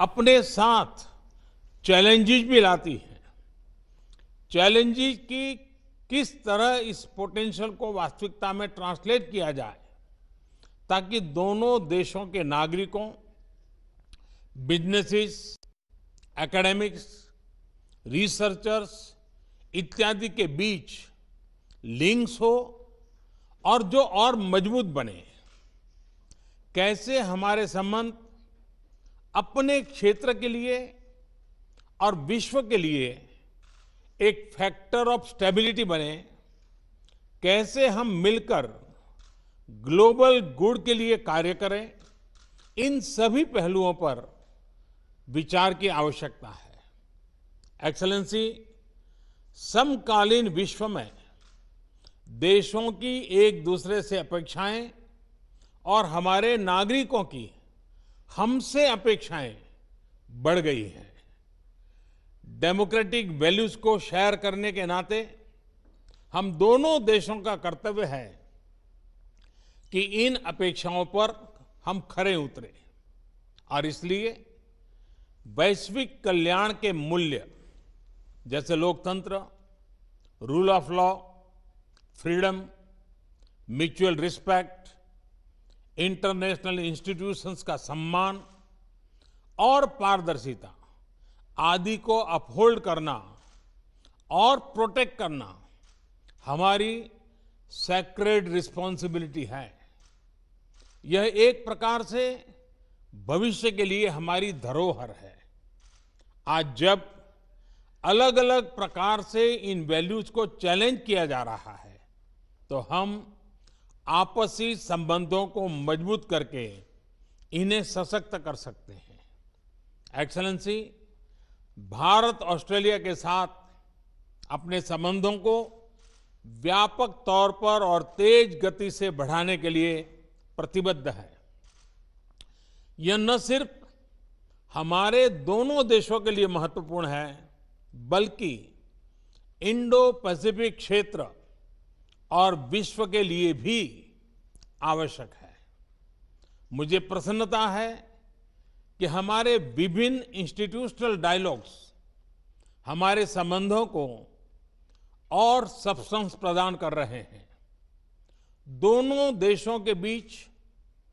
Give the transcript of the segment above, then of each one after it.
अपने साथ चैलेंजेस भी लाती है। चैलेंजेस की किस तरह इस पोटेंशियल को वास्तविकता में ट्रांसलेट किया जाए ताकि दोनों देशों के नागरिकों, बिजनेसेस, एकेडमिक्स, रिसर्चर्स इत्यादि के बीच लिंक्स हो और जो और मजबूत बने। कैसे हमारे संबंध अपने क्षेत्र के लिए और विश्व के लिए एक फैक्टर ऑफ स्टेबिलिटी बने, कैसे हम मिलकर ग्लोबल गुड के लिए कार्य करें, इन सभी पहलुओं पर विचार की आवश्यकता है। एक्सेलेंसी, समकालीन विश्व में देशों की एक दूसरे से अपेक्षाएं और हमारे नागरिकों की हमसे अपेक्षाएं बढ़ गई हैं। डेमोक्रेटिक वैल्यूज को शेयर करने के नाते हम दोनों देशों का कर्तव्य है कि इन अपेक्षाओं पर हम खरे उतरें और इसलिए वैश्विक कल्याण के मूल्य जैसे लोकतंत्र, rule of law, freedom, mutual respect, international institutions का सम्मान और पारदर्शिता आदि को अपहोल्ड करना और प्रोटेक्ट करना हमारी सैक्रेड रिस्पॉन्सिबिलिटी है। यह एक प्रकार से भविष्य के लिए हमारी धरोहर है। आज जब अलग अलग प्रकार से इन वैल्यूज को चैलेंज किया जा रहा है तो हम आपसी संबंधों को मजबूत करके इन्हें सशक्त कर सकते हैं। एक्सेलेंसी, भारत ऑस्ट्रेलिया के साथ अपने संबंधों को व्यापक तौर पर और तेज गति से बढ़ाने के लिए प्रतिबद्ध है। यह न सिर्फ हमारे दोनों देशों के लिए महत्वपूर्ण है बल्कि इंडो पैसिफिक क्षेत्र और विश्व के लिए भी आवश्यक है। मुझे प्रसन्नता है कि हमारे विभिन्न इंस्टीट्यूशनल डायलॉग्स हमारे संबंधों को और सब्सटेंस प्रदान कर रहे हैं। दोनों देशों के बीच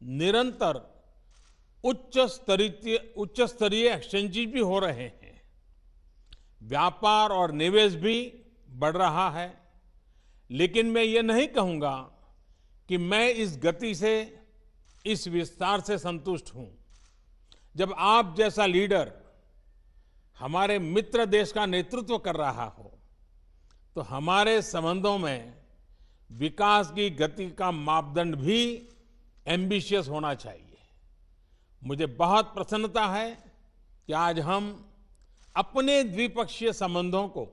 निरंतर उच्च स्तरीय एक्सचेंजेस भी हो रहे हैं। व्यापार और निवेश भी बढ़ रहा है। लेकिन मैं ये नहीं कहूंगा कि मैं इस गति से, इस विस्तार से संतुष्ट हूं। जब आप जैसा लीडर हमारे मित्र देश का नेतृत्व कर रहा हो तो हमारे संबंधों में विकास की गति का मापदंड भी एम्बिशियस होना चाहिए। मुझे बहुत प्रसन्नता है कि आज हम अपने द्विपक्षीय संबंधों को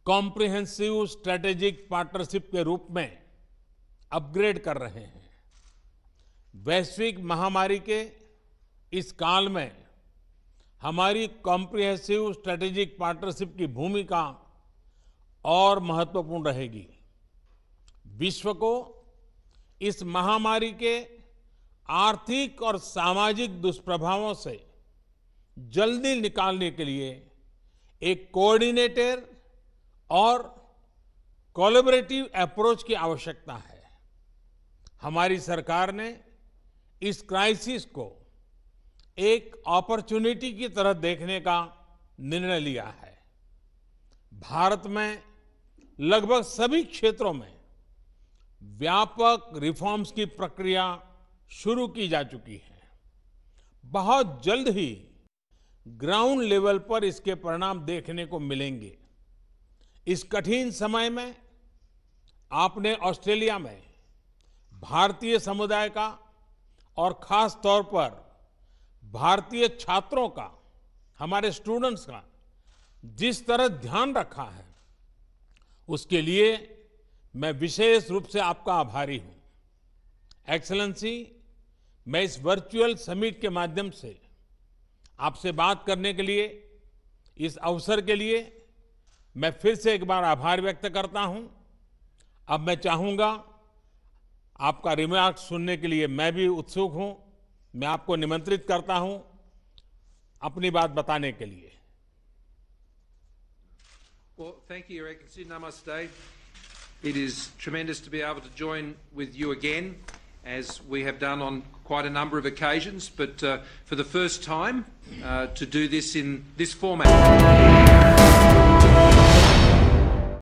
कॉम्प्रिहेंसिव स्ट्रेटेजिक पार्टनरशिप के रूप में अपग्रेड कर रहे हैं। वैश्विक महामारी के इस काल में हमारी कॉम्प्रिहेंसिव स्ट्रेटेजिक पार्टनरशिप की भूमिका और महत्वपूर्ण रहेगी। विश्व को इस महामारी के आर्थिक और सामाजिक दुष्प्रभावों से जल्दी निकालने के लिए एक कोऑर्डिनेटेड और कोलैबोरेटिव अप्रोच की आवश्यकता है। हमारी सरकार ने इस क्राइसिस को एक अपॉर्चुनिटी की तरह देखने का निर्णय लिया है। भारत में लगभग सभी क्षेत्रों में व्यापक रिफॉर्म्स की प्रक्रिया शुरू की जा चुकी है। बहुत जल्द ही ग्राउंड लेवल पर इसके परिणाम देखने को मिलेंगे। इस कठिन समय में आपने ऑस्ट्रेलिया में भारतीय समुदाय का और खास तौर पर भारतीय छात्रों का, हमारे स्टूडेंट्स का जिस तरह ध्यान रखा है उसके लिए मैं विशेष रूप से आपका आभारी हूं। एक्सेलेंसी, मैं इस वर्चुअल समिट के माध्यम से आपसे बात करने के लिए, इस अवसर के लिए मैं फिर से एक बार आभार व्यक्त करता हूं। अब मैं चाहूंगा आपका रिमार्क सुनने के लिए मैं भी उत्सुक हूं। मैं आपको निमंत्रित करता हूं अपनी बात बताने के लिए। Well, thank you, Your Excellency. Namaste. It is tremendous to be able to join with you again, as we have done on quite a number of occasions, but for the first time to do this in this format.